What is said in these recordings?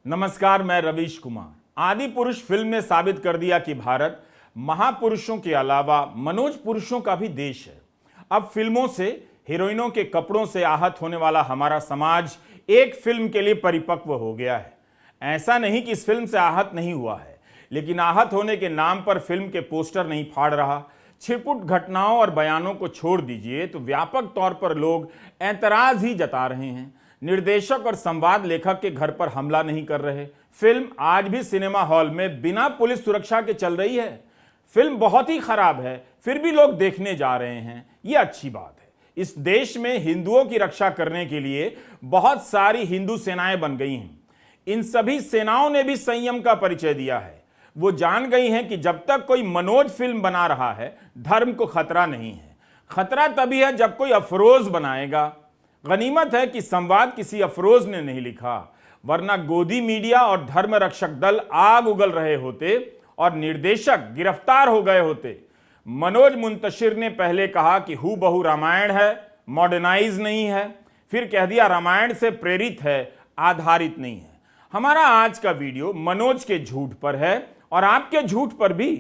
नमस्कार, मैं रवीश कुमार। आदि पुरुष फिल्म ने साबित कर दिया कि भारत महापुरुषों के अलावा मनोज पुरुषों का भी देश है। अब फिल्मों से, हीरोइनों के कपड़ों से आहत होने वाला हमारा समाज एक फिल्म के लिए परिपक्व हो गया है। ऐसा नहीं कि इस फिल्म से आहत नहीं हुआ है, लेकिन आहत होने के नाम पर फिल्म के पोस्टर नहीं फाड़ रहा। छिटपुट घटनाओं और बयानों को छोड़ दीजिए तो व्यापक तौर पर लोग ऐतराज ही जता रहे हैं। निर्देशक और संवाद लेखक के घर पर हमला नहीं कर रहे। फिल्म आज भी सिनेमा हॉल में बिना पुलिस सुरक्षा के चल रही है। फिल्म बहुत ही खराब है, फिर भी लोग देखने जा रहे हैं, यह अच्छी बात है। इस देश में हिंदुओं की रक्षा करने के लिए बहुत सारी हिंदू सेनाएं बन गई हैं। इन सभी सेनाओं ने भी संयम का परिचय दिया है। वो जान गई हैं कि जब तक कोई मनोज फिल्म बना रहा है, धर्म को खतरा नहीं है। खतरा तभी है जब कोई अफरोज बनाएगा। गनीमत है कि संवाद किसी अफरोज ने नहीं लिखा, वरना गोदी मीडिया और धर्म रक्षक दल आग उगल रहे होते और निर्देशक गिरफ्तार हो गए होते। मनोज मुंतशिर ने पहले कहा कि हू बहु रामायण है, मॉडर्नाइज नहीं है, फिर कह दिया रामायण से प्रेरित है, आधारित नहीं है। हमारा आज का वीडियो मनोज के झूठ पर है और आपके झूठ पर भी।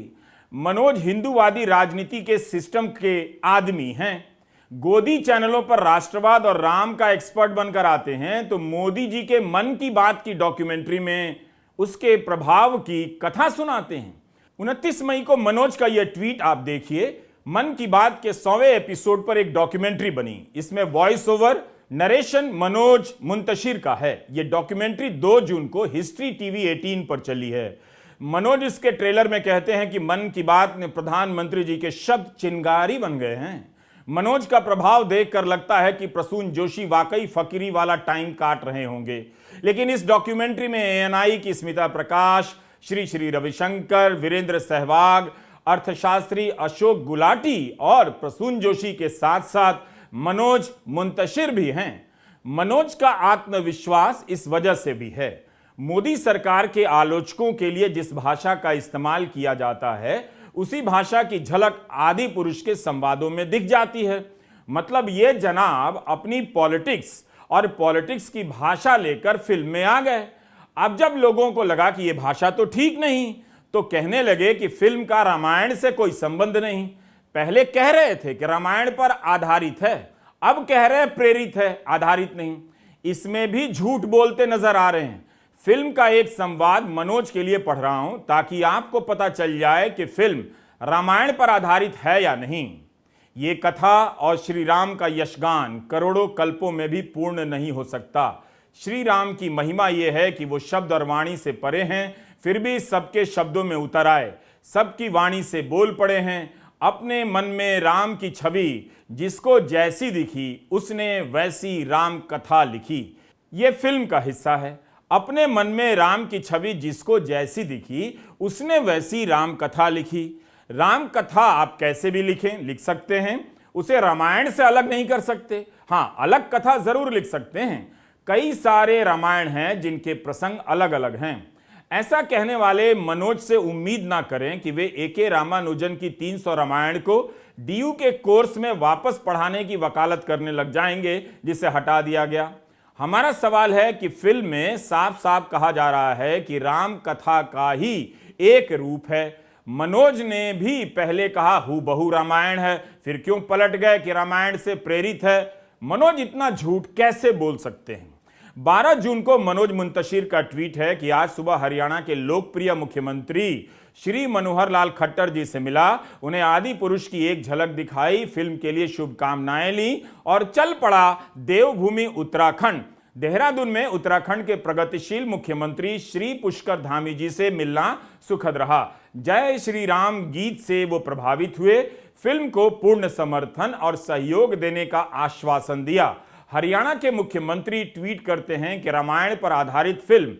मनोज हिंदूवादी राजनीति के सिस्टम के आदमी हैं। गोदी चैनलों पर राष्ट्रवाद और राम का एक्सपर्ट बनकर आते हैं तो मोदी जी के मन की बात की डॉक्यूमेंट्री में उसके प्रभाव की कथा सुनाते हैं। 29 मई को मनोज का यह ट्वीट आप देखिए। मन की बात के 100वें एपिसोड पर एक डॉक्यूमेंट्री बनी। इसमें voice over narration Manoj Muntashir का है। यह डॉक्यूमेंट्री 2 जून को हिस्ट्री टीवी 18 पर चली है। मनोज इसके ट्रेलर में कहते हैं कि मन की बात में प्रधानमंत्री जी के शब्द चिंगारी बन गए हैं। मनोज का प्रभाव देखकर लगता है कि प्रसून जोशी वाकई फकीरी वाला टाइम काट रहे होंगे। लेकिन इस डॉक्यूमेंट्री में एएनआई की स्मिता प्रकाश, श्री रविशंकर, वीरेंद्र सहवाग, अर्थशास्त्री अशोक गुलाटी और प्रसून जोशी के साथ साथ मनोज मुंतशिर भी हैं। मनोज का आत्मविश्वास इस वजह से भी है। मोदी सरकार के आलोचकों के लिए जिस भाषा का इस्तेमाल किया जाता है, उसी भाषा की झलक आदि पुरुष के संवादों में दिख जाती है। मतलब ये जनाब अपनी पॉलिटिक्स और पॉलिटिक्स की भाषा लेकर फिल्म में आ गए। अब जब लोगों को लगा कि ये भाषा तो ठीक नहीं, तो कहने लगे कि फिल्म का रामायण से कोई संबंध नहीं। पहले कह रहे थे कि रामायण पर आधारित है, अब कह रहे प्रेरित है, आधारित नहीं। इसमें भी झूठ बोलते नजर आ रहे हैं। फिल्म का एक संवाद मनोज के लिए पढ़ रहा हूं ताकि आपको पता चल जाए कि फिल्म रामायण पर आधारित है या नहीं। ये कथा और श्री राम का यशगान करोड़ों कल्पों में भी पूर्ण नहीं हो सकता। श्री राम की महिमा यह है कि वो शब्द और वाणी से परे हैं, फिर भी सबके शब्दों में उतर आए, सबकी वाणी से बोल पड़े हैं। अपने मन में राम की छवि जिसको जैसी दिखी, उसने वैसी राम कथा लिखी। ये फिल्म का हिस्सा है। अपने मन में राम की छवि जिसको जैसी दिखी, उसने वैसी राम कथा लिखी। राम कथा आप कैसे भी लिख सकते हैं, उसे रामायण से अलग नहीं कर सकते। हाँ, अलग कथा जरूर लिख सकते हैं। कई सारे रामायण हैं जिनके प्रसंग अलग अलग हैं। ऐसा कहने वाले मनोज से उम्मीद ना करें कि वे ए.के. रामानुजन की 300 रामायण को डीयू के कोर्स में वापस पढ़ाने की वकालत करने लग जाएंगे, जिसे हटा दिया गया। हमारा सवाल है कि फिल्म में साफ साफ कहा जा रहा है कि राम कथा का ही एक रूप है। मनोज ने भी पहले कहा हू बहु रामायण है, फिर क्यों पलट गए कि रामायण से प्रेरित है। मनोज इतना झूठ कैसे बोल सकते हैं। 12 जून को मनोज मुंतशिर का ट्वीट है कि आज सुबह हरियाणा के लोकप्रिय मुख्यमंत्री श्री मनोहर लाल खट्टर जी से मिला, उन्हें आदि पुरुष की एक झलक दिखाई, फिल्म के लिए शुभकामनाएं ली और चल पड़ा देवभूमि उत्तराखंड। देहरादून में उत्तराखंड के प्रगतिशील मुख्यमंत्री श्री पुष्कर धामी जी से मिलना सुखद रहा। जय श्री राम गीत से वो प्रभावित हुए, फिल्म को पूर्ण समर्थन और सहयोग देने का आश्वासन दिया। हरियाणा के मुख्यमंत्री ट्वीट करते हैं कि रामायण पर आधारित फिल्म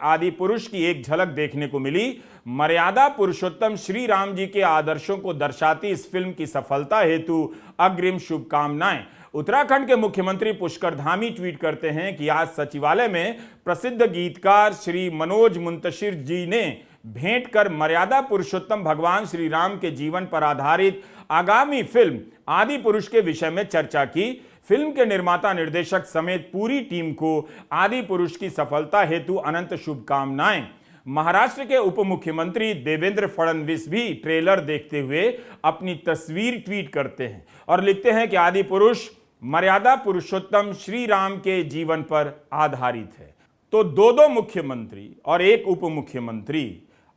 #आदि पुरुष की एक झलक देखने को मिली। मर्यादा पुरुषोत्तम श्री राम जी के आदर्शों को दर्शाती इस फिल्म की सफलता हेतु अग्रिम शुभकामनाएं। उत्तराखंड के मुख्यमंत्री पुष्कर धामी ट्वीट करते हैं कि आज सचिवालय में प्रसिद्ध गीतकार श्री मनोज मुंतशिर जी ने भेंट कर मर्यादा पुरुषोत्तम भगवान श्री राम के जीवन पर आधारित आगामी फिल्म आदि पुरुष के विषय में चर्चा की। फिल्म के निर्माता निर्देशक समेत पूरी टीम को आदि पुरुष की सफलता हेतु अनंत शुभकामनाएं। महाराष्ट्र के उप मुख्यमंत्री देवेंद्र फडणवीस भी ट्रेलर देखते हुए अपनी तस्वीर ट्वीट करते हैं और लिखते हैं कि आदि पुरुष मर्यादा पुरुषोत्तम श्री राम के जीवन पर आधारित है। तो दो मुख्यमंत्री और एक उप मुख्यमंत्री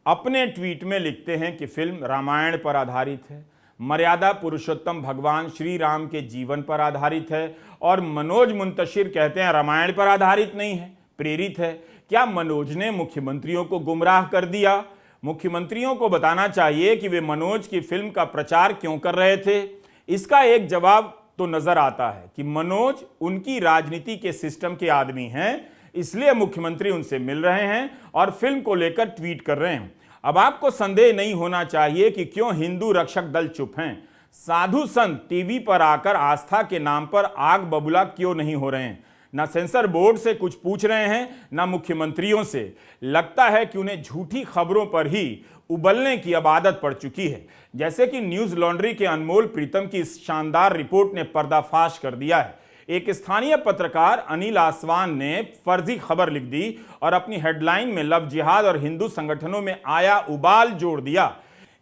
अपने ट्वीट में लिखते हैं कि फिल्म रामायण पर आधारित है, मर्यादा पुरुषोत्तम भगवान श्री राम के जीवन पर आधारित है, और मनोज मुंतशिर कहते हैं रामायण पर आधारित नहीं है, प्रेरित है। क्या मनोज ने मुख्यमंत्रियों को गुमराह कर दिया? मुख्यमंत्रियों को बताना चाहिए कि वे मनोज की फिल्म का प्रचार क्यों कर रहे थे। इसका एक जवाब तो नजर आता है कि मनोज उनकी राजनीति के सिस्टम के आदमी हैं, इसलिए मुख्यमंत्री उनसे मिल रहे हैं और फिल्म को लेकर ट्वीट कर रहे हैं। अब आपको संदेह नहीं होना चाहिए कि क्यों हिंदू रक्षक दल चुप हैं। साधु संत टीवी पर आकर आस्था के नाम पर आग बबूला क्यों नहीं हो रहे हैं? ना सेंसर बोर्ड से कुछ पूछ रहे हैं, ना मुख्यमंत्रियों से। लगता है कि उन्हें झूठी खबरों पर ही उबलने की अब आदत पड़ चुकी है, जैसे कि न्यूज लॉन्ड्री के अनमोल प्रीतम की इस शानदार रिपोर्ट ने पर्दाफाश कर दिया है। एक स्थानीय पत्रकार अनिल आसवान ने फर्जी खबर लिख दी और अपनी हेडलाइन में लव जिहाद और हिंदू संगठनों में आया उबाल जोड़ दिया।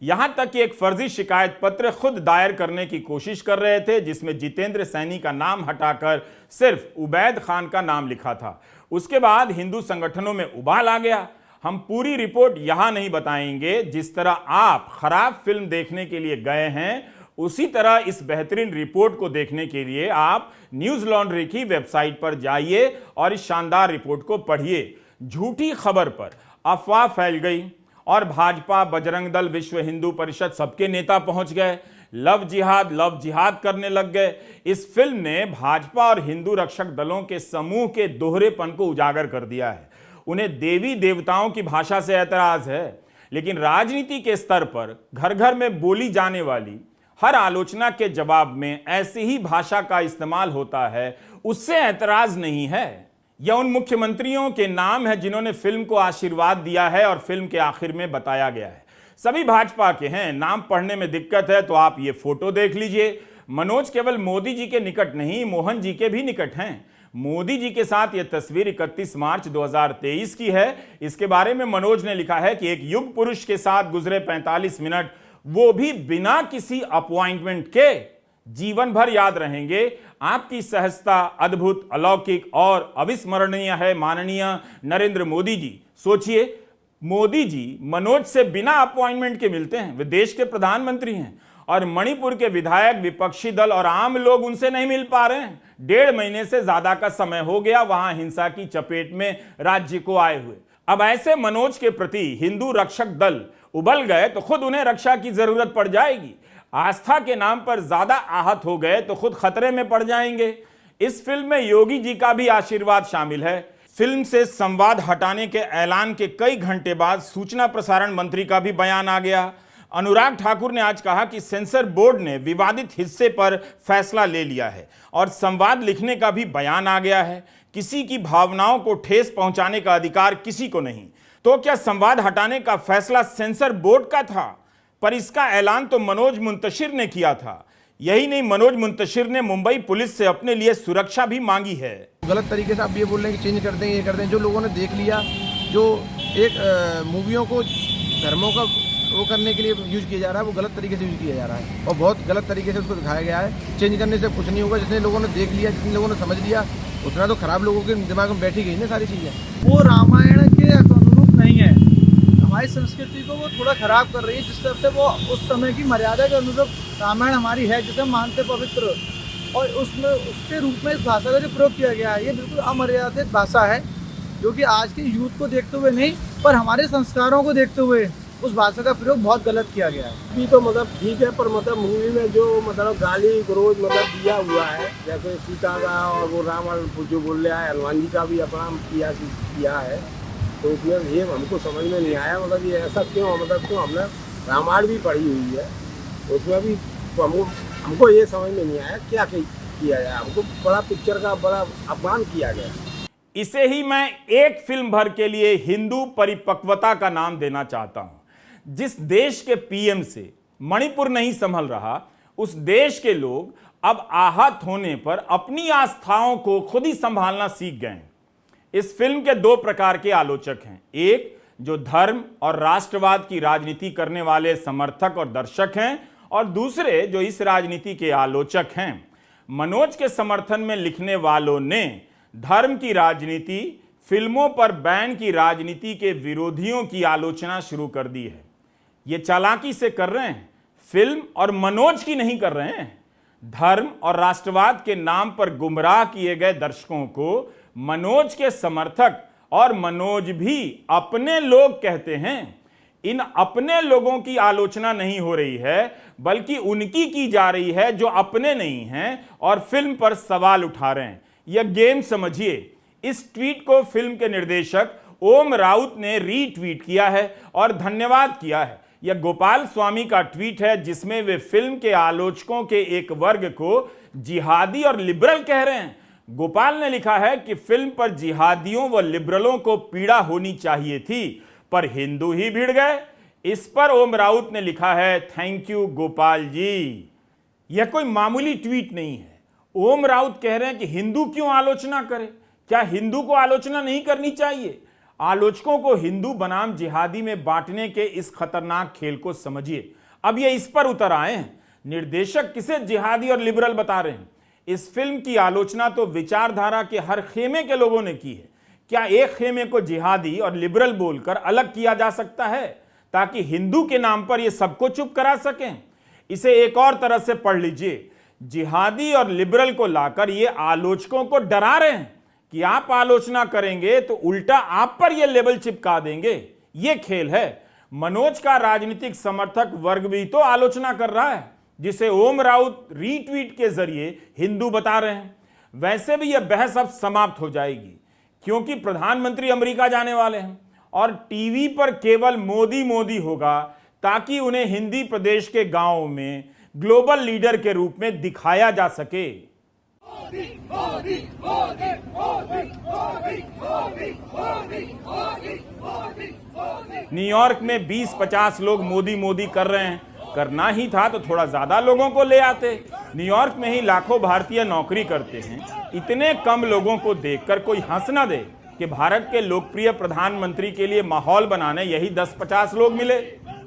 यहां तक कि एक फर्जी शिकायत पत्र खुद दायर करने की कोशिश कर रहे थे, जिसमें जितेंद्र सैनी का नाम हटाकर सिर्फ उबैद खान का नाम लिखा था। उसके बाद हिंदू संगठनों में उबाल आ गया। हम पूरी रिपोर्ट यहां नहीं बताएंगे। जिस तरह आप खराब फिल्म देखने के लिए गए हैं, उसी तरह इस बेहतरीन रिपोर्ट को देखने के लिए आप न्यूज लॉन्ड्री की वेबसाइट पर जाइए और इस शानदार रिपोर्ट को पढ़िए। झूठी खबर पर अफवाह फैल गई और भाजपा, बजरंग दल, विश्व हिंदू परिषद सबके नेता पहुंच गए, लव जिहाद करने लग गए। इस फिल्म ने भाजपा और हिंदू रक्षक दलों के समूह के दोहरेपन को उजागर कर दिया है। उन्हें देवी देवताओं की भाषा से ऐतराज है, लेकिन राजनीति के स्तर पर घर घर में बोली जाने वाली हर आलोचना के जवाब में ऐसी ही भाषा का इस्तेमाल होता है, उससे ऐतराज नहीं है। यह उन मुख्यमंत्रियों के नाम है जिन्होंने फिल्म को आशीर्वाद दिया है और फिल्म के आखिर में बताया गया है सभी भाजपा के हैं। नाम पढ़ने में दिक्कत है तो आप ये फोटो देख लीजिए। मनोज केवल मोदी जी के निकट नहीं, मोहन जी के भी निकट हैं। मोदी जी के साथ यह तस्वीर 31 मार्च 2023 की है। इसके बारे में मनोज ने लिखा है कि एक युग पुरुष के साथ गुजरे 45 मिनट, वो भी बिना किसी अपॉइंटमेंट के, जीवन भर याद रहेंगे। आपकी सहजता अद्भुत, अलौकिक और अविस्मरणीय है माननीय नरेंद्र मोदी जी। सोचिए, मोदी जी मनोज से बिना अपॉइंटमेंट के मिलते हैं। वे देश के प्रधानमंत्री हैं और मणिपुर के विधायक, विपक्षी दल और आम लोग उनसे नहीं मिल पा रहे हैं। 1.5 महीने से ज्यादा का समय हो गया वहां हिंसा की चपेट में राज्य को आए हुए। अब ऐसे मनोज के प्रति हिंदू रक्षक दल उबल गए तो खुद उन्हें रक्षा की जरूरत पड़ जाएगी। आस्था के नाम पर ज्यादा आहत हो गए तो खुद खतरे में पड़ जाएंगे। इस फिल्म में योगी जी का भी आशीर्वाद शामिल है। फिल्म से संवाद हटाने के ऐलान के कई घंटे बाद सूचना प्रसारण मंत्री का भी बयान आ गया। अनुराग ठाकुर ने आज कहा कि सेंसर बोर्ड ने विवादित हिस्से पर फैसला ले लिया है और संवाद लिखने का भी बयान आ गया है। किसी की भावनाओं को ठेस पहुंचाने का अधिकार किसी को नहीं। तो क्या संवाद हटाने का फैसला सेंसर बोर्ड का था? पर इसका ऐलान तो मनोज मुंतशिर ने किया था। यही नहीं, मनोज मुंतशिर ने मुंबई पुलिस से अपने लिए सुरक्षा भी मांगी है। गलत तरीके से आप ये बोल रहे हैं कि चेंज कर देंगे, ये कर दें। जो लोगों ने देख लिया, जो एक मूवियों को धर्मों का वो करने के लिए यूज किया जा रहा है, वो गलत तरीके से यूज किया जा रहा है और बहुत गलत तरीके से उसको दिखाया गया है। चेंज करने से कुछ नहीं होगा। जितने लोगों ने देख लिया, जितने लोगों ने समझ लिया, उतना तो खराब लोगों के दिमाग में बैठी गई ना सारी चीज़ें। वो रामायण के अनुरूप नहीं है। हमारी संस्कृति को वो थोड़ा खराब कर रही है, जिस तरह से वो उस समय की मर्यादा के अनुरूप रामायण हमारी है, जिसे हम मानते पवित्र, और उसमें उसके रूप में इस भाषा का जो प्रयोग किया गया है, ये बिल्कुल अमर्यादित भाषा है, जो कि आज के यूथ को देखते हुए नहीं, पर हमारे संस्कारों को देखते हुए उस भाषा का प्रयोग बहुत गलत किया गया है। भी तो मतलब ठीक है, पर मतलब मूवी में जो मतलब गाली गलौज मतलब दिया हुआ है, जैसे सीता का और वो रावण जो बोल रहा है, हनुमान जी का भी अपमान किया है, तो उसमें ये हमको समझ में नहीं आया। मतलब ये ऐसा क्यों, मतलब क्यों? हमने रामायण भी पढ़ी हुई है, उसमें भी तो हमको ये समझ में नहीं आया क्या किया जाए, हमको बड़ा पिक्चर का बड़ा अपमान किया गया। इसे ही मैं एक फिल्म भर के लिए हिंदू परिपक्वता का नाम देना चाहता हूं। जिस देश के पीएम से मणिपुर नहीं संभल रहा, उस देश के लोग अब आहत होने पर अपनी आस्थाओं को खुद ही संभालना सीख गए। इस फिल्म के दो प्रकार के आलोचक हैं, एक जो धर्म और राष्ट्रवाद की राजनीति करने वाले समर्थक और दर्शक हैं, और दूसरे जो इस राजनीति के आलोचक हैं। मनोज के समर्थन में लिखने वालों ने धर्म की राजनीति, फिल्मों पर बैन की राजनीति के विरोधियों की आलोचना शुरू कर दी है। ये चालाकी से कर रहे हैं, फिल्म और मनोज की नहीं कर रहे हैं। धर्म और राष्ट्रवाद के नाम पर गुमराह किए गए दर्शकों को मनोज के समर्थक और मनोज भी अपने लोग कहते हैं। इन अपने लोगों की आलोचना नहीं हो रही है, बल्कि उनकी की जा रही है जो अपने नहीं हैं और फिल्म पर सवाल उठा रहे हैं। यह गेम समझिए। इस ट्वीट को फिल्म के निर्देशक ओम राउत ने रीट्वीट किया है और धन्यवाद किया है। यह गोपाल स्वामी का ट्वीट है, जिसमें वे फिल्म के आलोचकों के एक वर्ग को जिहादी और लिबरल कह रहे हैं। गोपाल ने लिखा है कि फिल्म पर जिहादियों व लिबरलों को पीड़ा होनी चाहिए थी, पर हिंदू ही भिड़ गए। इस पर ओम राउत ने लिखा है, थैंक यू गोपाल जी। यह कोई मामूली ट्वीट नहीं है। ओम राउत कह रहे हैं कि हिंदू क्यों आलोचना करे? क्या हिंदू को आलोचना नहीं करनी चाहिए? आलोचकों को हिंदू बनाम जिहादी में बांटने के इस खतरनाक खेल को समझिए। अब ये इस पर उतर आए हैं। निर्देशक किसे जिहादी और लिबरल बता रहे हैं? इस फिल्म की आलोचना तो विचारधारा के हर खेमे के लोगों ने की है। क्या एक खेमे को जिहादी और लिबरल बोलकर अलग किया जा सकता है ताकि हिंदू के नाम पर ये सबको चुप करा सकें? इसे एक और तरह से पढ़ लीजिए। जिहादी और लिबरल को लाकर ये आलोचकों को डरा रहे हैं कि आप आलोचना करेंगे तो उल्टा आप पर यह लेबल चिपका देंगे। ये खेल है। मनोज का राजनीतिक समर्थक वर्ग भी तो आलोचना कर रहा है, जिसे ओम राउत रीट्वीट के जरिए हिंदू बता रहे हैं। वैसे भी यह बहस अब समाप्त हो जाएगी, क्योंकि प्रधानमंत्री अमेरिका जाने वाले हैं और टीवी पर केवल मोदी मोदी होगा, ताकि उन्हें हिंदी प्रदेश के गांवों में ग्लोबल लीडर के रूप में दिखाया जा सके। न्यूयॉर्क में 20-50 लोग मोदी मोदी कर रहे हैं। करना ही था तो थोड़ा ज्यादा लोगों को ले आते। न्यूयॉर्क में ही लाखों भारतीय नौकरी करते हैं। इतने कम लोगों को देखकर कोई हंस ना दे कि भारत के लोकप्रिय प्रधानमंत्री के लिए माहौल बनाने यही 10-50 लोग मिले।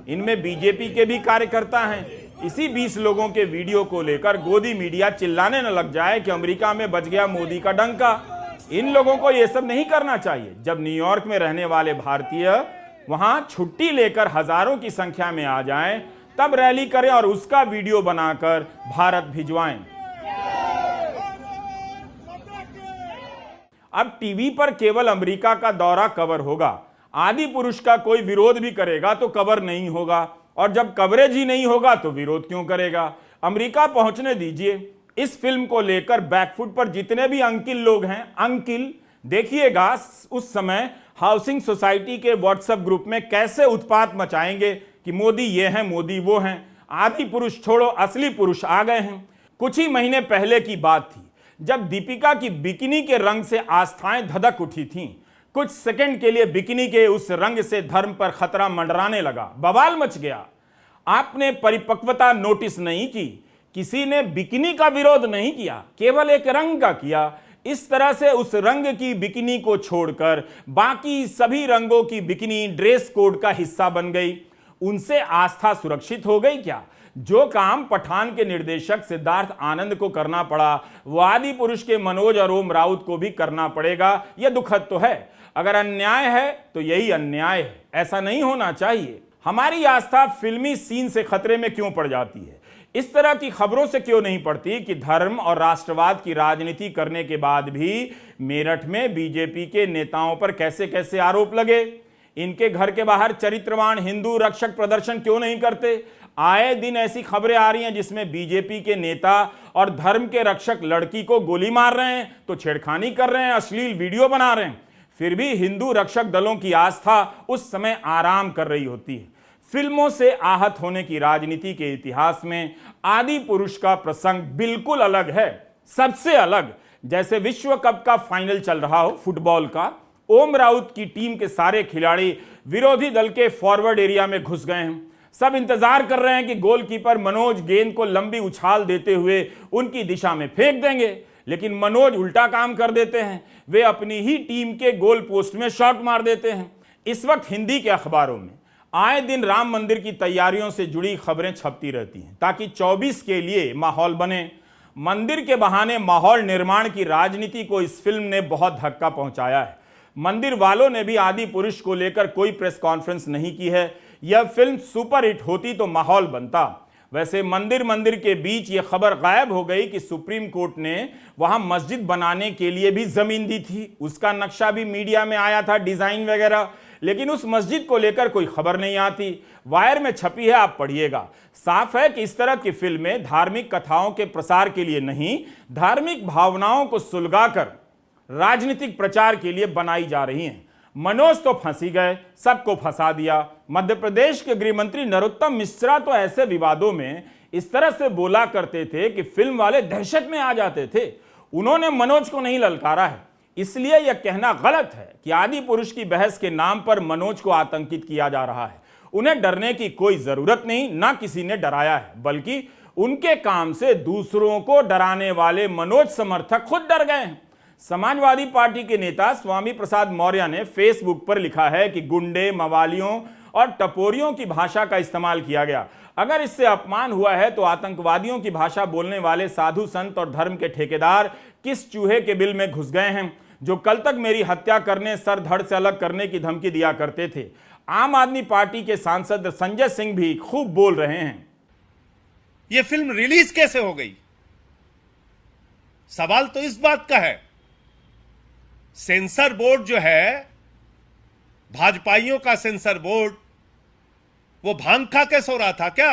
इनमें बीजेपी के भी कार्यकर्ता हैं। इसी 20 लोगों के वीडियो को लेकर गोदी मीडिया चिल्लाने न लग जाए कि अमेरिका में बज गया मोदी का डंका। इन लोगों को यह सब नहीं करना चाहिए। जब न्यूयॉर्क में रहने वाले भारतीय वहां छुट्टी लेकर हजारों की संख्या में आ जाएं, तब रैली करें और उसका वीडियो बनाकर भारत भिजवाएं। अब टीवी पर केवल अमेरिका का दौरा कवर होगा। आदि पुरुष का कोई विरोध भी करेगा तो कवर नहीं होगा, और जब कवरेज ही नहीं होगा तो विरोध क्यों करेगा? अमेरिका पहुंचने दीजिए। इस फिल्म को लेकर बैकफुट पर जितने भी अंकिल लोग हैं, अंकिल देखिएगा उस समय हाउसिंग सोसाइटी के व्हाट्सएप ग्रुप में कैसे उत्पात मचाएंगे कि मोदी ये हैं, मोदी वो हैं। आदि पुरुष छोड़ो, असली पुरुष आ गए हैं। कुछ ही महीने पहले की बात थी जब दीपिका की बिकिनी के रंग से आस्थाएं धधक उठी थीं। कुछ सेकंड के लिए बिकिनी के उस रंग से धर्म पर खतरा मंडराने लगा, बवाल मच गया। आपने परिपक्वता नोटिस नहीं की। किसी ने बिकिनी का विरोध नहीं किया, केवल एक रंग का किया। इस तरह से उस रंग की बिकिनी को छोड़कर बाकी सभी रंगों की बिकिनी ड्रेस कोड का हिस्सा बन गई। उनसे आस्था सुरक्षित हो गई क्या? जो काम पठान के निर्देशक सिद्धार्थ आनंद को करना पड़ा, वो आदि पुरुष के मनोज और ओम राउत को भी करना पड़ेगा। यह दुखद तो है। अगर अन्याय है तो यही अन्याय है। ऐसा नहीं होना चाहिए। हमारी आस्था फिल्मी सीन से खतरे में क्यों पड़ जाती है? इस तरह की खबरों से क्यों नहीं पड़ती कि धर्म और राष्ट्रवाद की राजनीति करने के बाद भी मेरठ में बीजेपी के नेताओं पर कैसे कैसे आरोप लगे? इनके घर के बाहर चरित्रवान हिंदू रक्षक प्रदर्शन क्यों नहीं करते? आए दिन ऐसी खबरें आ रही हैं जिसमें बीजेपी के नेता और धर्म के रक्षक लड़की को गोली मार रहे हैं, तो छेड़खानी कर रहे हैं, अश्लील वीडियो बना रहे हैं। फिर भी हिंदू रक्षक दलों की आस्था उस समय आराम कर रही होती है। फिल्मों से आहत होने की राजनीति के इतिहास में आदि पुरुष का प्रसंग बिल्कुल अलग है। सबसे अलग, जैसे विश्व कप का फाइनल चल रहा हो फुटबॉल का, ओम राउत की टीम के सारे खिलाड़ी विरोधी दल के फॉरवर्ड एरिया में घुस गए हैं। सब इंतजार कर रहे हैं कि गोलकीपर मनोज गेंद को लंबी उछाल देते हुए उनकी दिशा में फेंक देंगे, लेकिन मनोज उल्टा काम कर देते हैं। वे अपनी ही टीम के गोल पोस्ट में शॉट मार देते हैं। इस वक्त हिंदी के अखबारों में आए दिन राम मंदिर की तैयारियों से जुड़ी खबरें छपती रहती हैं ताकि 24 के लिए माहौल बने। मंदिर के बहाने माहौल निर्माण की राजनीति को इस फिल्म ने बहुत धक्का पहुंचाया है। मंदिर वालों ने भी आदि पुरुष को लेकर कोई प्रेस कॉन्फ्रेंस नहीं की है। यह फिल्म सुपरहिट होती तो माहौल बनता। वैसे मंदिर के बीच यह खबर गायब हो गई कि सुप्रीम कोर्ट ने वहां मस्जिद बनाने के लिए भी जमीन दी थी। उसका नक्शा भी मीडिया में आया था, डिजाइन वगैरह, लेकिन उस मस्जिद को लेकर कोई खबर नहीं आती। वायर में छपी है, आप पढ़िएगा। साफ है कि इस तरह की फिल्में धार्मिक कथाओं के प्रसार के लिए नहीं, धार्मिक भावनाओं को सुलगाकर राजनीतिक प्रचार के लिए बनाई जा रही हैं। मनोज तो फंसी गए, सबको फंसा दिया। मध्य प्रदेश के गृह मंत्री नरोत्तम मिश्रा तो ऐसे विवादों में इस तरह से बोला करते थे कि फिल्म वाले दहशत में आ जाते थे। उन्होंने मनोज को नहीं ललकारा है, इसलिए यह कहना गलत है कि आदि पुरुष की बहस के नाम पर मनोज को आतंकित किया जा रहा है। उन्हें डरने की कोई जरूरत नहीं, ना किसी ने डराया है, बल्कि उनके काम से दूसरों को डराने वाले मनोज समर्थक खुद डर गए हैं। समाजवादी पार्टी के नेता स्वामी प्रसाद मौर्य ने फेसबुक पर लिखा है कि गुंडे, मवालियों और टपोरियों की भाषा का इस्तेमाल किया गया। अगर इससे अपमान हुआ है तो आतंकवादियों की भाषा बोलने वाले साधु संत और धर्म के ठेकेदार किस चूहे के बिल में घुस गए हैं, जो कल तक मेरी हत्या करने, सर धड़ से अलग करने की धमकी दिया करते थे। आम आदमी पार्टी के सांसद संजय सिंह भी खूब बोल रहे हैं। यह फिल्म रिलीज कैसे हो गई? सवाल तो इस बात का है, सेंसर बोर्ड जो है, भाजपाइयों का सेंसर बोर्ड, वो भांग खा के सो रहा था क्या?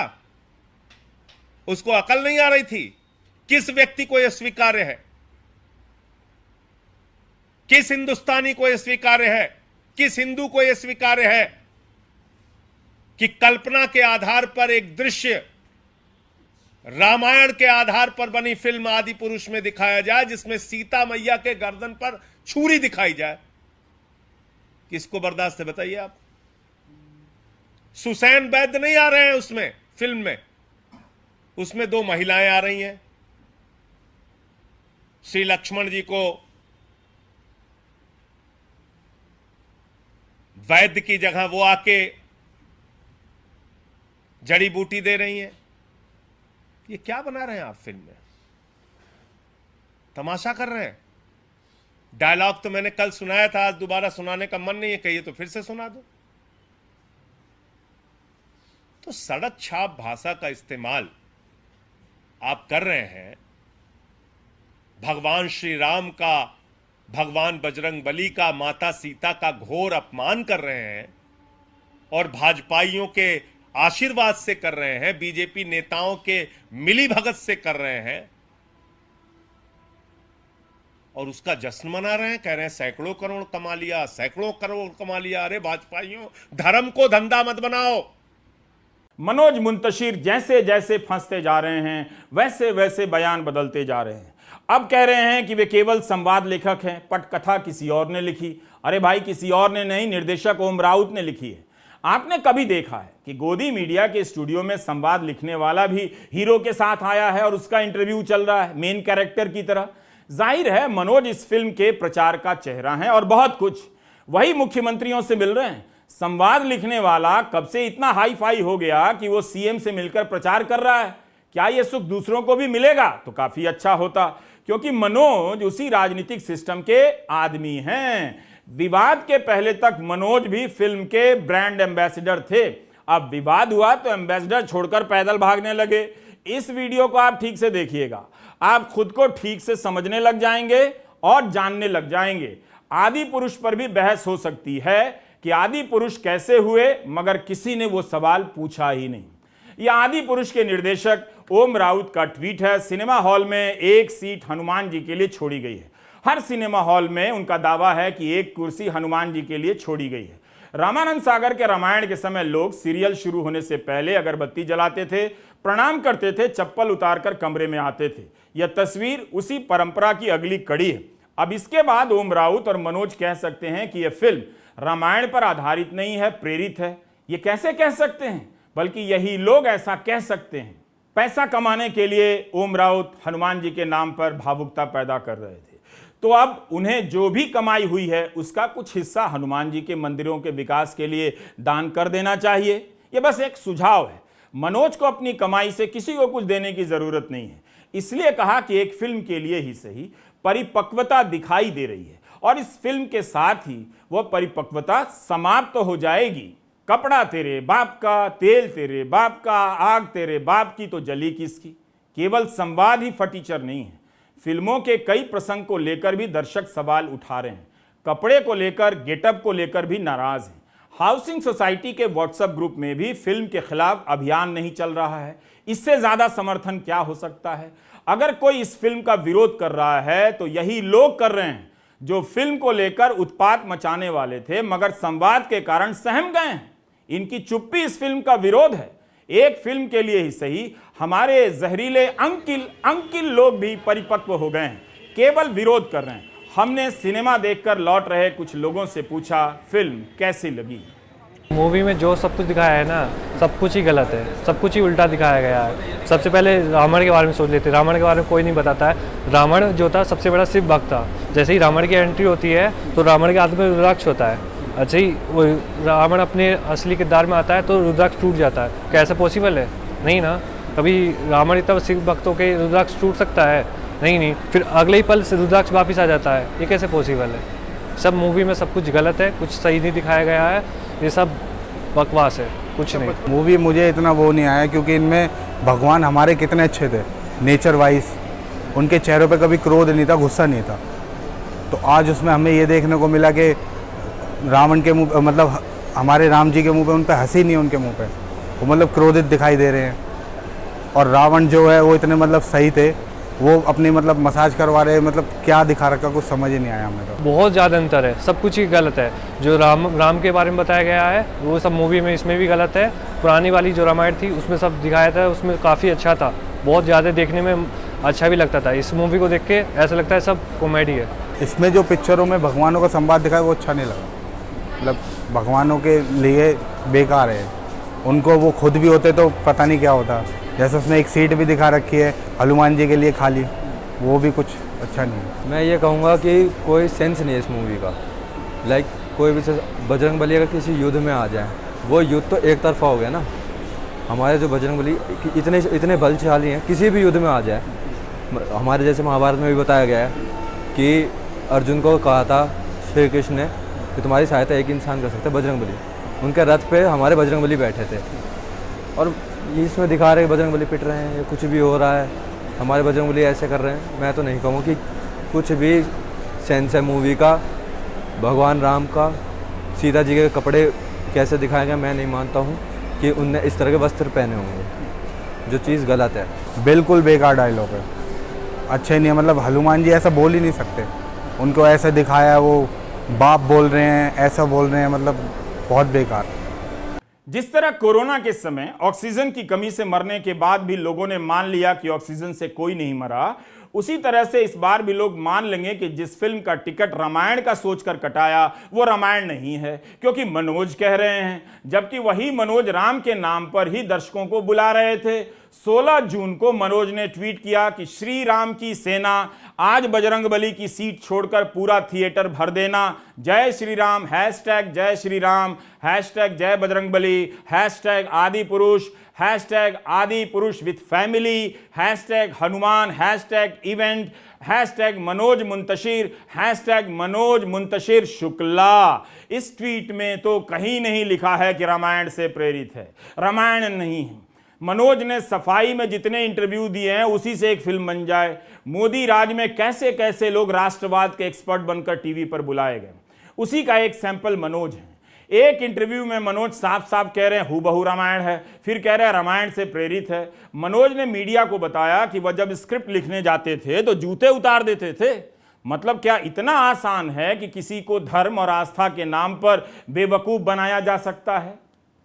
उसको अकल नहीं आ रही थी? किस व्यक्ति को यह स्वीकार्य है? किस हिंदुस्तानी को यह स्वीकार्य है? किस हिंदू को यह स्वीकार्य है कि कल्पना के आधार पर एक दृश्य रामायण के आधार पर बनी फिल्म आदि पुरुष में दिखाया जाए, जिसमें सीता मैया के गर्दन पर छुरी दिखाई जाए? किसको बर्दाश्त है बताइए आप? सुसैन वैद्य नहीं आ रहे हैं उसमें, फिल्म में। उसमें दो महिलाएं आ रही हैं। श्री लक्ष्मण जी को वैद्य की जगह वो आके जड़ी बूटी दे रही हैं। ये क्या बना रहे हैं आप फिल्म में? तमाशा कर रहे हैं। डायलॉग तो मैंने कल सुनाया था, आज दोबारा सुनाने का मन नहीं है, कहिए तो फिर से सुना दो। तो सड़क छाप भाषा का इस्तेमाल आप कर रहे हैं। भगवान श्री राम का, भगवान बजरंगबली का, माता सीता का घोर अपमान कर रहे हैं और भाजपाइयों के आशीर्वाद से कर रहे हैं, बीजेपी नेताओं के मिलीभगत से कर रहे हैं और उसका जश्न मना रहे हैं। कह रहे हैं सैकड़ों करोड़ कमा लिया, सैकड़ों करोड़ कमा लिया। अरे भाजपाइयों, धर्म को धंधा मत बनाओ। मनोज मुंतशिर जैसे जैसे फंसते जा रहे हैं, वैसे वैसे बयान बदलते जा रहे हैं। अब कह रहे हैं कि वे केवल संवाद लेखक हैं, पटकथा किसी और ने लिखी। अरे भाई, किसी और ने नहीं, निर्देशक ओम राउत ने लिखी है। आपने कभी देखा है कि गोदी मीडिया के स्टूडियो में संवाद लिखने वाला भी हीरो के साथ आया है और उसका इंटरव्यू चल रहा है मेन कैरेक्टर की तरह? जाहिर है मनोज इस फिल्म के प्रचार का चेहरा है और बहुत कुछ। वही मुख्यमंत्रियों से मिल रहे हैं। संवाद लिखने वाला कब से इतना हाई फाई हो गया कि वो सीएम से मिलकर प्रचार कर रहा है। क्या ये सुख दूसरों को भी मिलेगा तो काफी अच्छा होता, क्योंकि मनोज उसी राजनीतिक सिस्टम के आदमी हैं। विवाद के पहले तक मनोज भी फिल्म के ब्रांड एम्बेसडर थे। अब विवाद हुआ तो एम्बेसडर छोड़कर पैदल भागने लगे। इस वीडियो को आप ठीक से देखिएगा, आप खुद को ठीक से समझने लग जाएंगे और जानने लग जाएंगे। आदि पुरुष पर भी बहस हो सकती है कि आदि पुरुष कैसे हुए, मगर किसी ने वो सवाल पूछा ही नहीं। यह आदि पुरुष के निर्देशक ओम राउत का ट्वीट है। सिनेमा हॉल में एक सीट हनुमान जी के लिए छोड़ी गई है। हर सिनेमा हॉल में उनका दावा है कि एक कुर्सी हनुमान जी के लिए छोड़ी गई है। रामानंद सागर के रामायण के समय लोग सीरियल शुरू होने से पहले अगरबत्ती जलाते थे, प्रणाम करते थे, चप्पल उतारकर कमरे में आते थे। यह तस्वीर उसी परंपरा की अगली कड़ी है। अब इसके बाद ओम राउत और मनोज कह सकते हैं कि यह फिल्म रामायण पर आधारित नहीं है, प्रेरित है। ये कैसे कह सकते हैं? बल्कि यही लोग ऐसा कह सकते हैं। पैसा कमाने के लिए ओम राउत हनुमान जी के नाम पर भावुकता पैदा कर रहे थे, तो अब उन्हें जो भी कमाई हुई है उसका कुछ हिस्सा हनुमान जी के मंदिरों के विकास के लिए दान कर देना चाहिए। यह बस एक सुझाव है। मनोज को अपनी कमाई से किसी को कुछ देने की जरूरत नहीं है। इसलिए कहा कि एक फिल्म के लिए ही सही परिपक्वता दिखाई दे रही है, और इस फिल्म के साथ ही वह परिपक्वता समाप्त हो जाएगी। कपड़ा तेरे बाप का, तेल तेरे बाप का, आग तेरे बाप की, तो जली किसकी। केवल संवाद ही फटीचर नहीं है। फिल्मों के कई प्रसंग को लेकर भी दर्शक सवाल उठा रहे हैं। कपड़े को लेकर, गेटअप को लेकर भी नाराज हैं। हाउसिंग सोसाइटी के व्हाट्सएप ग्रुप में भी फिल्म के खिलाफ अभियान नहीं चल रहा है। इससे ज्यादा समर्थन क्या हो सकता है? अगर कोई इस फिल्म का विरोध कर रहा है तो यही लोग कर रहे हैं जो फिल्म को लेकर उत्पात मचाने वाले थे, मगर संवाद के कारण सहम गए हैं। इनकी चुप्पी इस फिल्म का विरोध है। एक फिल्म के लिए ही सही हमारे जहरीले अंकिल लोग भी परिपक्व हो गए हैं, केवल विरोध कर रहे हैं। हमने सिनेमा देखकर लौट रहे कुछ लोगों से पूछा, फिल्म कैसी लगी? मूवी में जो सब कुछ दिखाया है ना, सब कुछ ही गलत है, सब कुछ ही उल्टा दिखाया गया है। सबसे पहले रावण के बारे में सोच लेते। रावण के बारे में कोई नहीं बताता है। रावण जो था सबसे बड़ा शिव भक्त था। जैसे ही रावण की एंट्री होती है तो रावण के हाथ में रुद्राक्ष होता है। अच्छा ही वो रावण अपने असली किरदार में आता है तो रुद्राक्ष टूट जाता है। क्या ऐसा पॉसिबल है? नहीं ना। कभी रावण इतना शिव भक्तों के रुद्राक्ष टूट सकता है? नहीं। फिर अगले ही पल से रुद्राक्ष वापिस आ जाता है। ये कैसे पॉसिबल है? सब मूवी में सब कुछ गलत है, कुछ सही नहीं दिखाया गया है। ये सब बकवास है, कुछ नहीं। मूवी मुझे इतना वो नहीं आया, क्योंकि इनमें भगवान हमारे कितने अच्छे थे नेचर वाइज। उनके चेहरों पे कभी क्रोध नहीं था, गुस्सा नहीं था। तो आज उसमें हमें ये देखने को मिला कि रावण के मुंह, मतलब हमारे राम जी के मुंह पे उन पे हंसी नहीं है, उनके मुंह पे वो मतलब क्रोधित दिखाई दे रहे हैं। और रावण जो है वो इतने मतलब सही थे, वो अपनी मतलब मसाज करवा रहे हैं, मतलब क्या दिखा रखा कुछ समझ ही नहीं आया हमें तो। बहुत ज़्यादा अंतर है, सब कुछ ही गलत है। जो राम के बारे में बताया गया है वो सब मूवी में इसमें भी गलत है। पुरानी वाली जो रामायण थी उसमें सब दिखाया था, उसमें काफ़ी अच्छा था, बहुत ज़्यादा देखने में अच्छा भी लगता था। इस मूवी को देख के ऐसा लगता है सब कॉमेडी है। इसमें जो पिक्चरों में भगवानों का संवाद दिखाया वो अच्छा नहीं लगा। मतलब भगवानों के लिए बेकार है। उनको वो खुद भी होते तो पता नहीं क्या होता। जैसे उसमें एक सीट भी दिखा रखी है हनुमान जी के लिए खाली, वो भी कुछ अच्छा नहीं है। मैं ये कहूँगा कि कोई सेंस नहीं है इस मूवी का। लाइक कोई भी बजरंगबली अगर किसी युद्ध में आ जाए, वो युद्ध तो एक तरफा हो गया ना। हमारे जो बजरंगबली इतने बलशाली हैं, किसी भी युद्ध में आ जाए। हमारे जैसे महाभारत में भी बताया गया है कि अर्जुन को कहा था श्री कृष्ण ने कि तुम्हारी सहायता एक इंसान कर सकता है, बजरंगबली। उनके रथ पे हमारे बजरंगबली बैठे थे। और इसमें दिखा रहे हैं बजरंगबली पिट रहे हैं, कुछ भी हो रहा है, हमारे बजरंगबली ऐसे कर रहे हैं। मैं तो नहीं कहूँगा कि कुछ भी सेंस है मूवी का। भगवान राम का सीता जी के कपड़े कैसे दिखाए गए, मैं नहीं मानता हूँ कि उनने इस तरह के वस्त्र पहने होंगे, जो चीज़ गलत है। बिल्कुल बेकार डायलॉग है, अच्छे नहीं है। मतलब हनुमान जी ऐसा बोल ही नहीं सकते। उनको ऐसे दिखाया, वो बाप बोल रहे हैं, ऐसा बोल रहे हैं, मतलब बहुत बेकार। जिस तरह कोरोना के समय ऑक्सीजन की कमी से मरने के बाद भी लोगों ने मान लिया कि ऑक्सीजन से कोई नहीं मरा, उसी तरह से इस बार भी लोग मान लेंगे कि जिस फिल्म का टिकट रामायण का सोचकर कटाया वो रामायण नहीं है, क्योंकि मनोज कह रहे हैं। जबकि वही मनोज राम के नाम पर ही दर्शकों को बुला रहे थे। 16 जून को मनोज ने ट्वीट किया कि श्री राम की सेना आज बजरंगबली की सीट छोड़कर पूरा थिएटर भर देना। जय श्री राम, हैशटैग जय श्री राम, हैशटैग जय बजरंगबली, हैशटैग आदि पुरुष, हैशटैग आदि पुरुष with family, hashtag Hanuman, hashtag event, hashtag Manoj Muntashir, hashtag Manoj Muntashir Shukla. इस ट्वीट में तो कहीं नहीं लिखा है कि रामायण से प्रेरित है, रामायण नहीं है। मनोज ने सफाई में जितने इंटरव्यू दिए हैं उसी से एक फिल्म बन जाए। मोदी राज में कैसे कैसे लोग राष्ट्रवाद के एक्सपर्ट बनकर टीवी पर बुलाए गए, उसी का एक सैंपल मनोज है। एक इंटरव्यू में मनोज साफ साफ कह रहे हैं हूबहू रामायण है, फिर कह रहे हैं रामायण से प्रेरित है। मनोज ने मीडिया को बताया कि वह जब स्क्रिप्ट लिखने जाते थे तो जूते उतार देते थे। मतलब क्या इतना आसान है कि किसी को धर्म और आस्था के नाम पर बेवकूफ बनाया जा सकता है?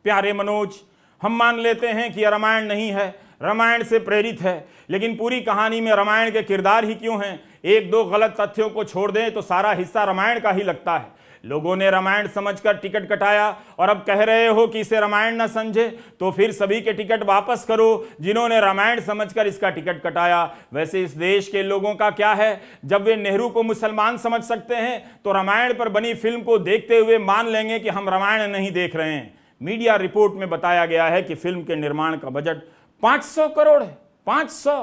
प्यारे मनोज, हम मान लेते हैं कि यह रामायण नहीं है, रामायण से प्रेरित है, लेकिन पूरी कहानी में रामायण के किरदार ही क्यों हैं? एक दो गलत तथ्यों को छोड़ दें तो सारा हिस्सा रामायण का ही लगता है। लोगों ने रामायण समझकर टिकट कटाया और अब कह रहे हो कि इसे रामायण न समझे, तो फिर सभी के टिकट वापस करो जिन्होंने रामायण समझकर इसका टिकट कटाया। वैसे इस देश के लोगों का क्या है, जब वे नेहरू को मुसलमान समझ सकते हैं तो रामायण पर बनी फिल्म को देखते हुए मान लेंगे कि हम रामायण नहीं देख रहे हैं। मीडिया रिपोर्ट में बताया गया है कि फिल्म के निर्माण का बजट 500 करोड़ है। 500।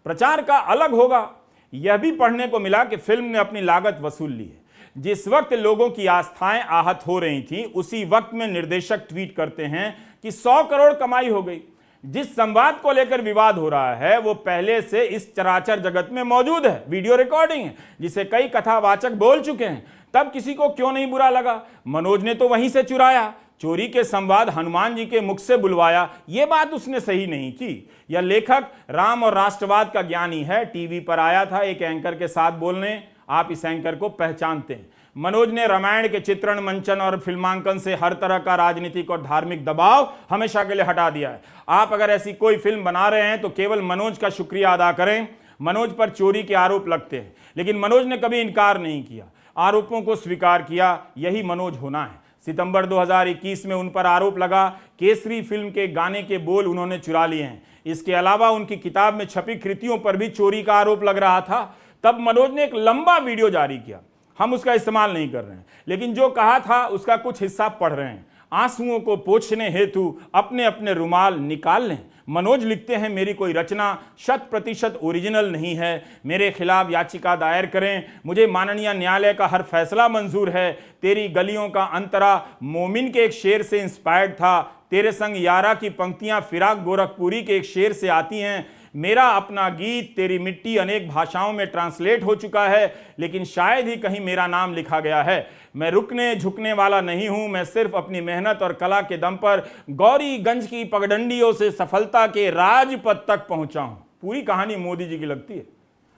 प्रचार का अलग होगा। यह भी पढ़ने को मिला कि फिल्म ने अपनी लागत वसूल ली है। जिस वक्त लोगों की आस्थाएं आहत हो रही थी, उसी वक्त में निर्देशक ट्वीट करते हैं कि 100 करोड़ कमाई हो गई। जिस संवाद को लेकर विवाद हो रहा है वो पहले से इस चराचर जगत में मौजूद है, वीडियो रिकॉर्डिंग है जिसे कई कथावाचक बोल चुके हैं। तब किसी को क्यों नहीं बुरा लगा? मनोज ने तो वहीं से चुराया। चोरी के संवाद हनुमान जी के मुख से बुलवाया, यह बात उसने सही नहीं की। यह लेखक राम और राष्ट्रवाद का ज्ञानी है। टीवी पर आया था एक एंकर के साथ बोलने। आप इस एंकर को पहचानते हैं। मनोज ने रामायण के चित्रण, मंचन और फिल्मांकन से हर तरह का राजनीतिक और धार्मिक दबाव हमेशा के लिए हटा दिया है। आप अगर ऐसी कोई फिल्म बना रहे हैं तो केवल मनोज का शुक्रिया अदा करें। मनोज पर चोरी के आरोप लगते हैं, लेकिन मनोज ने कभी इनकार नहीं किया, आरोपों को स्वीकार किया। यही मनोज होना है। सितंबर 2021 में उन पर आरोप लगा केसरी फिल्म के गाने के बोल उन्होंने चुरा लिए हैं। इसके अलावा उनकी किताब में छपी कृतियों पर भी चोरी का आरोप लग रहा था। तब मनोज ने एक लंबा वीडियो जारी किया। हम उसका इस्तेमाल नहीं कर रहे हैं, लेकिन जो कहा था उसका कुछ हिस्सा पढ़ रहे हैं। आंसुओं को पोंछने हेतु अपने अपने रुमाल निकाल लें। मनोज लिखते हैं, मेरी कोई रचना 100% ओरिजिनल नहीं है। मेरे खिलाफ याचिका दायर करें। मुझे माननीय न्यायालय का हर फैसला मंजूर है। तेरी गलियों का अंतरा मोमिन के एक शेर से इंस्पायर्ड था। तेरे संग यारा की पंक्तियां फिराक गोरखपुरी के एक शेर से आती हैं। मेरा अपना गीत तेरी मिट्टी अनेक भाषाओं में ट्रांसलेट हो चुका है, लेकिन शायद ही कहीं मेरा नाम लिखा गया है। मैं रुकने झुकने वाला नहीं हूं। मैं सिर्फ अपनी मेहनत और कला के दम पर गौरीगंज की पगडंडियों से सफलता के राजपथ तक पहुंचा हूं। पूरी कहानी मोदी जी की लगती है।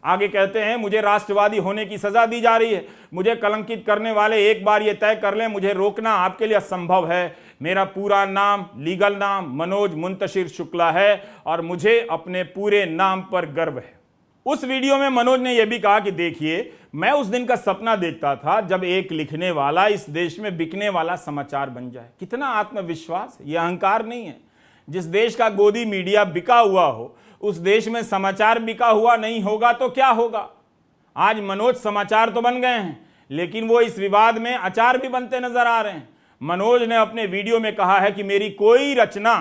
आगे कहते हैं, मुझे राष्ट्रवादी होने की सजा दी जा रही है। मुझे कलंकित करने वाले एक बार ये तय कर लें, मुझे रोकना आपके लिए असंभव है। मेरा पूरा नाम, लीगल नाम मनोज मुंतशिर शुक्ला है और मुझे अपने पूरे नाम पर गर्व है। उस वीडियो में मनोज ने यह भी कहा कि देखिए, मैं उस दिन का सपना देखता था जब एक लिखने वाला इस देश में बिकने वाला समाचार बन जाए। कितना आत्मविश्वास है, यह अहंकार नहीं है। जिस देश का गोदी मीडिया बिका हुआ हो, उस देश में समाचार बिका हुआ नहीं होगा तो क्या होगा? आज मनोज समाचार तो बन गए हैं, लेकिन वो इस विवाद में अचार भी बनते नजर आ रहे हैं। मनोज ने अपने वीडियो में कहा है कि मेरी कोई रचना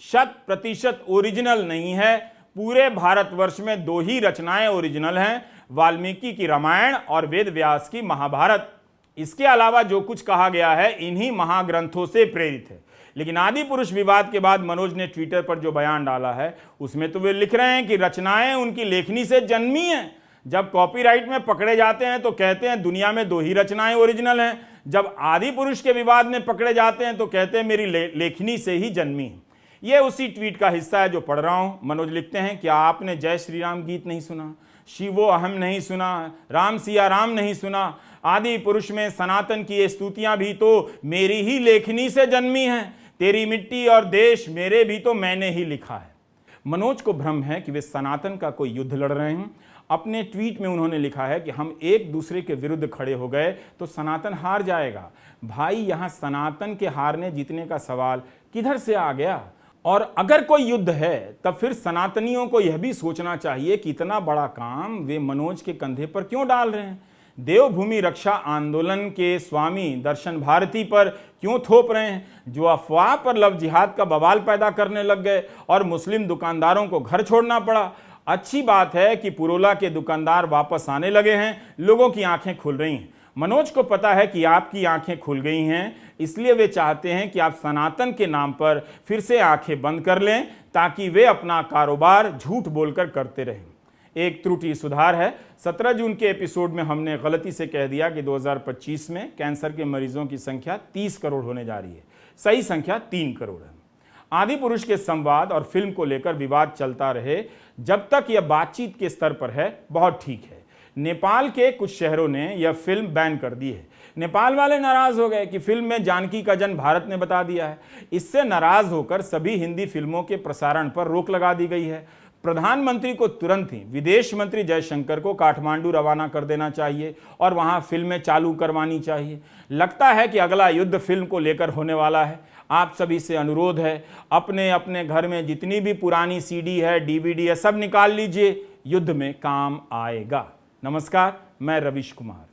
100% ओरिजिनल नहीं है। पूरे भारतवर्ष में 2 ही रचनाएं ओरिजिनल हैं, वाल्मीकि की रामायण और वेद व्यास की महाभारत। इसके अलावा जो कुछ कहा गया है इन्हीं महाग्रंथों से प्रेरित है। लेकिन आदि पुरुष विवाद के बाद मनोज ने ट्विटर पर जो बयान डाला है उसमें तो वे लिख रहे हैं कि रचनाएं उनकी लेखनी से जन्मी हैं। जब कॉपीराइट में पकड़े जाते हैं तो कहते हैं दुनिया में 2 ही रचनाएं ओरिजिनल हैं। जब आदि पुरुष के विवाद में पकड़े जाते हैं तो कहते हैं मेरी लेखनी से ही जन्मी है। यह उसी ट्वीट का हिस्सा है जो पढ़ रहा हूं। मनोज लिखते हैं, क्या आपने जय श्री राम गीत नहीं सुना, शिवो अहम नहीं सुना, राम सिया राम नहीं सुना? आदि पुरुष में सनातन की ये स्तुतियां भी तो मेरी ही लेखनी से जन्मी हैं। तेरी मिट्टी और देश मेरे भी तो मैंने ही लिखा है। मनोज को भ्रम है कि वे सनातन का कोई युद्ध लड़ रहे हैं। अपने ट्वीट में उन्होंने लिखा है कि हम एक दूसरे के विरुद्ध खड़े हो गए तो सनातन हार जाएगा। भाई, यहां सनातन के हारने जीतने का सवाल किधर से आ गया? और अगर कोई युद्ध है तब फिर सनातनियों को यह भी सोचना चाहिए कि इतना बड़ा काम वे मनोज के कंधे पर क्यों डाल रहे हैं। देवभूमि रक्षा आंदोलन के स्वामी दर्शन भारती पर क्यों थोप रहे हैं, जो अफवाह पर लव जिहाद का बवाल पैदा करने लग गए और मुस्लिम दुकानदारों को घर छोड़ना पड़ा। अच्छी बात है कि पुरोला के दुकानदार वापस आने लगे हैं, लोगों की आंखें खुल रही हैं। मनोज को पता है कि आपकी आंखें खुल गई हैं, इसलिए वे चाहते हैं कि आप सनातन के नाम पर फिर से आंखें बंद कर लें ताकि वे अपना कारोबार झूठ बोलकर करते रहें। एक त्रुटि सुधार है। 17 जून के एपिसोड में हमने गलती से कह दिया कि 2025 में कैंसर के मरीजों की संख्या 30 करोड़ होने जा रही है। सही संख्या 3 करोड़ है। आदि पुरुष के संवाद और फिल्म को लेकर विवाद चलता रहे जब तक यह बातचीत के स्तर पर है, बहुत ठीक है। नेपाल के कुछ शहरों ने यह फिल्म बैन कर दी है, नेपाल वाले नाराज हो गए कि फिल्म में जानकी का जन्म भारत ने बता दिया है। इससे नाराज होकर सभी हिंदी फिल्मों के प्रसारण पर रोक लगा दी गई है। प्रधानमंत्री को तुरंत ही विदेश मंत्री जयशंकर को काठमांडू रवाना कर देना चाहिए और वहां फिल्में चालू करवानी चाहिए। लगता है कि अगला युद्ध फिल्म को लेकर होने वाला है। आप सभी से अनुरोध है, अपने अपने घर में जितनी भी पुरानी सीडी है, डीवीडी है, सब निकाल लीजिए, युद्ध में काम आएगा। नमस्कार, मैं रविश कुमार।